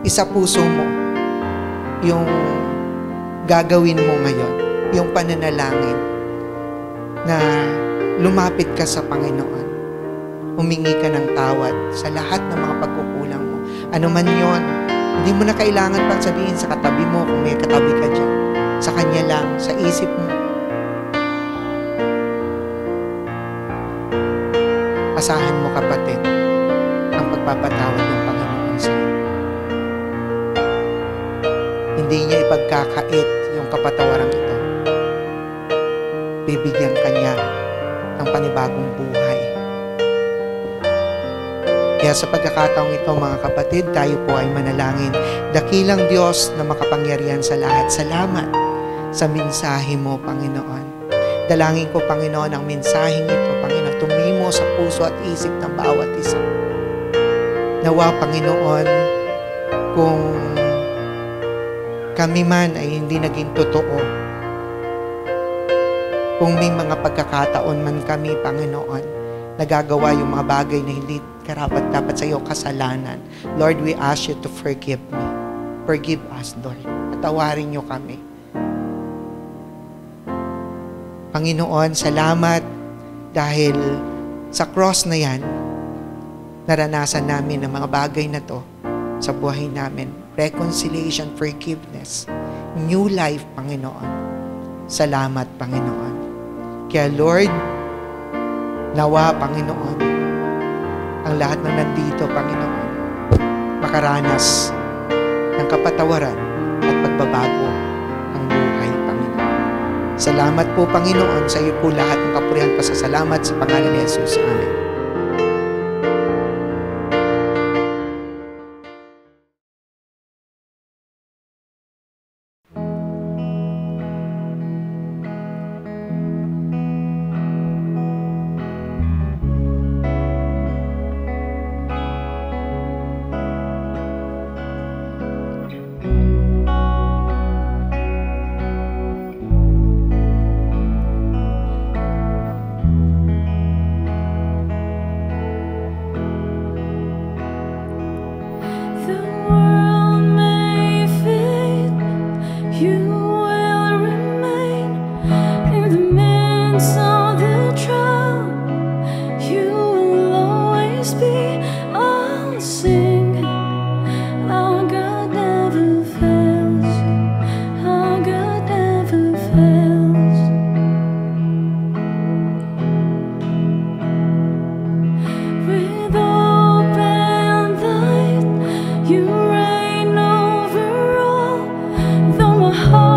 isa puso mo yung gagawin mo ngayon, yung pananalangin na lumapit ka sa Panginoon. Humingi ka ng tawad sa lahat ng mga pagkukulang mo. Ano man yon, hindi mo na kailangan pang sabihin sa katabi mo kung may katabi ka dyan. Sa Kanya lang, sa isip mo. Asahan mo kapatid ang pagpapatawad ng Panginoon sa iyo. Hindi niya ipagkakait yung kapatawaran ito. Bibigyan ka niya ng panibagong buhay. Kaya sa pagkakataong ito mga kapatid, tayo po ay manalangin. Dakilang Diyos na makapangyarihan sa lahat. Salamat sa mensahe mo, Panginoon. Dalangin ko, Panginoon, ang mensaheng ito, Panginoon, tumimo sa puso at isip ng bawat isa. Nawa, Panginoon, kung kami man ay hindi naging totoo, kung may mga pagkakataon man kami, Panginoon, nagagawa yung mga bagay na hindi karapat-dapat sa iyo, kasalanan. Lord, we ask you to forgive me. Forgive us, Lord. Patawarin niyo kami. Panginoon, salamat Dahil sa cross na yan, naranasan namin ang mga bagay na to sa buhay namin. Reconciliation, forgiveness, new life, Panginoon. Salamat, Panginoon. Kaya Lord, nawa, Panginoon, ang lahat ng nandito, Panginoon, makaranas ng kapatawaran at pagbabago ng buhay, Panginoon. Salamat po, Panginoon, sa iyo po lahat ng kapurihan, pasasalamat sa pangalan ni Jesus. Amen. The world may fade, you will remain in the midst of the trial. You will always be. I'll sing. Our God never fails. Our God never fails. With open light, you reign over all. Though my heart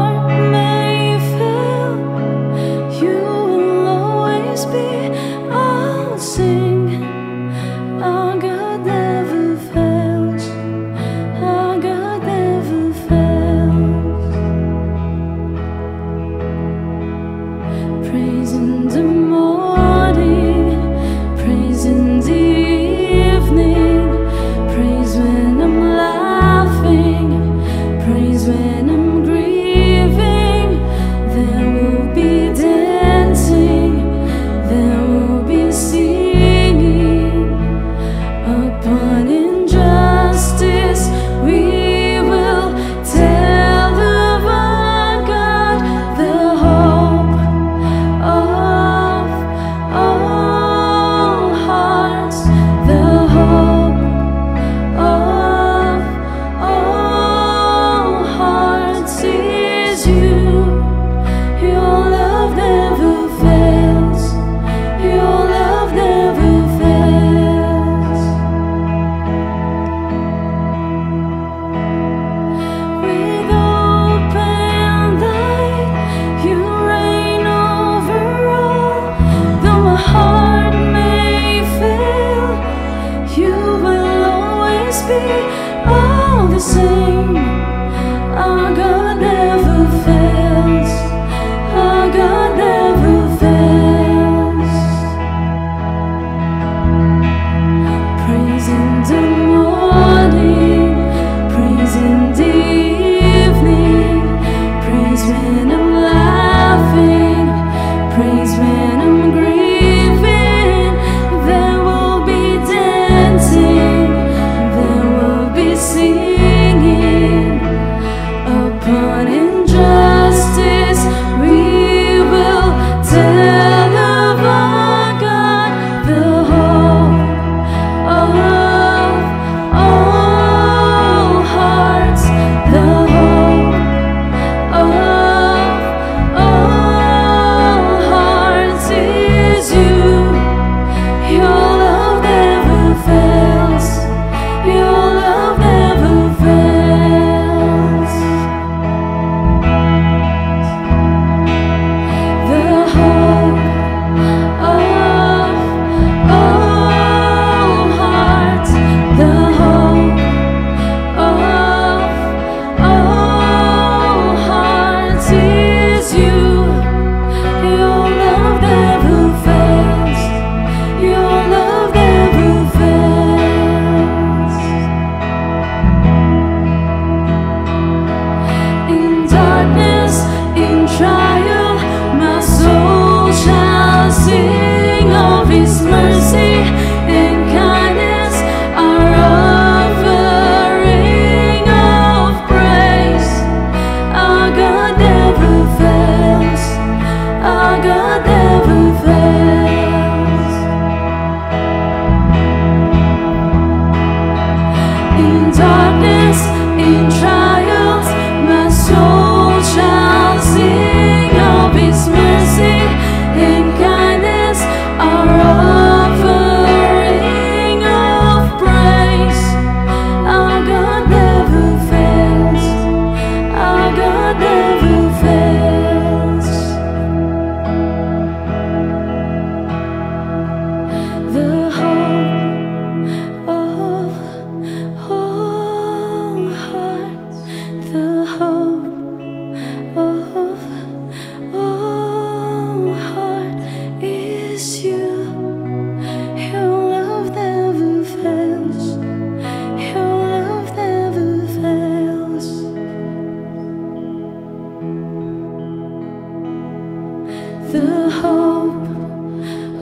the hope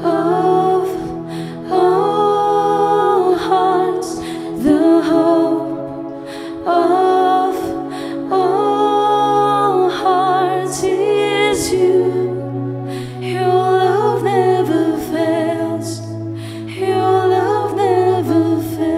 of all hearts, the hope of all hearts is you. Your love never fails. Your love never fails.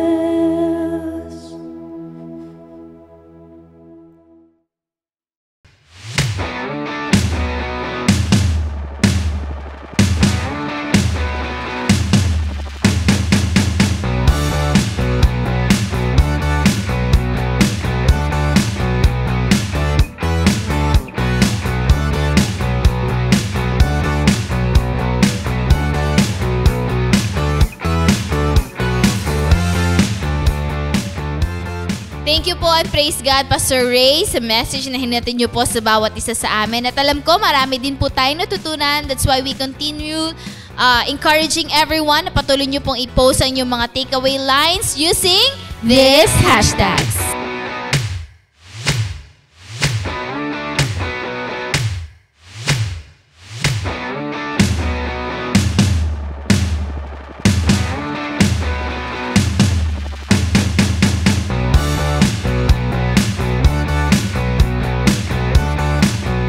Thank you po at praise God, Pastor Ray, sa message na hinatid niyo po sa bawat isa sa amin. At alam ko, marami din po tayong natutunan. That's why we continue encouraging everyone na patuloy niyo pong i-post ang inyong mga takeaway lines using these hashtags.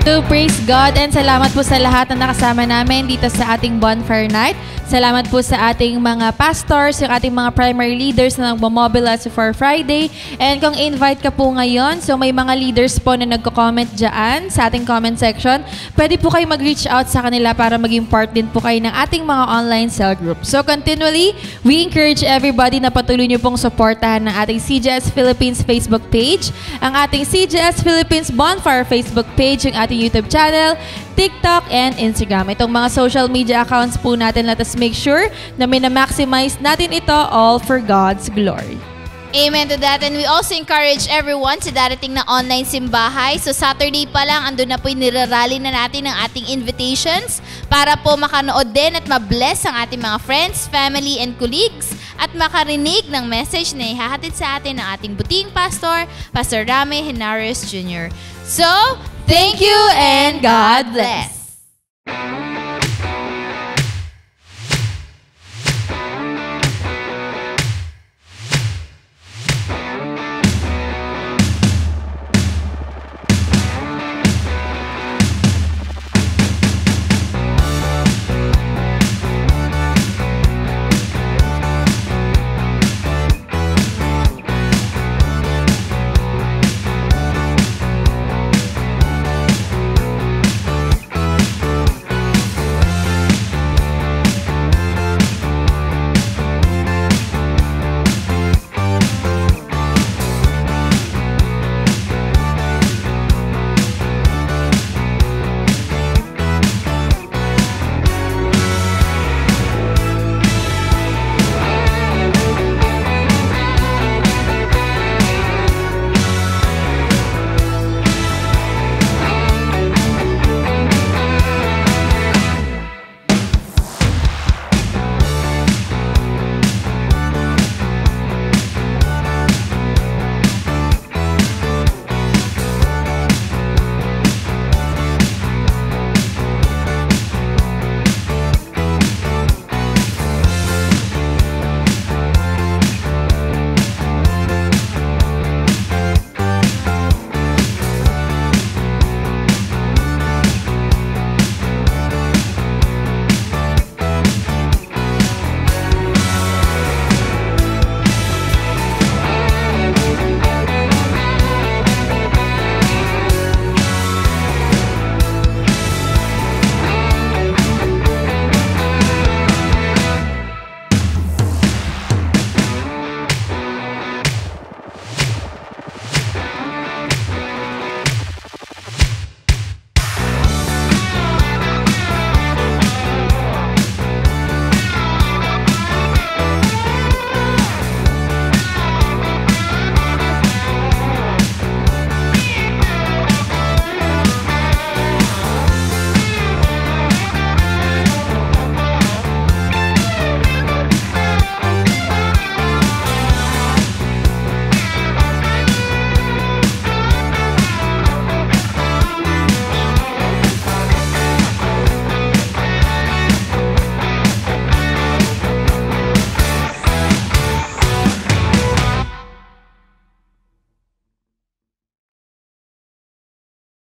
So, praise God and salamat po sa lahat na nakasama namin dito sa ating Bonfire Night. Salamat po sa ating mga pastors, yung ating mga primary leaders na nagmobilize for Friday. And kung invite ka po ngayon, so may mga leaders po na nagko-comment dyan sa ating comment section. Pwede po kayo mag-reach out sa kanila para maging part din po kayo ng ating mga online cell group. So continually, we encourage everybody na patuloy niyo pong supportahan ng ating CJS Philippines Facebook page, ang ating CJS Philippines Bonfire Facebook page, yung ating YouTube channel, TikTok, and Instagram. Itong mga social media accounts po natin, let us make sure na minamaximize natin ito all for God's glory. Amen to that. And we also encourage everyone sa darating na online simbahay. So Saturday pa lang, andun na po yung nirarally na natin ng ating invitations para po makanood din at mabless ang ating mga friends, family, and colleagues at makarinig ng message na ihahatid sa atin ng ating buting pastor, Pastor Rame Henarius Jr. So, thank you and God bless.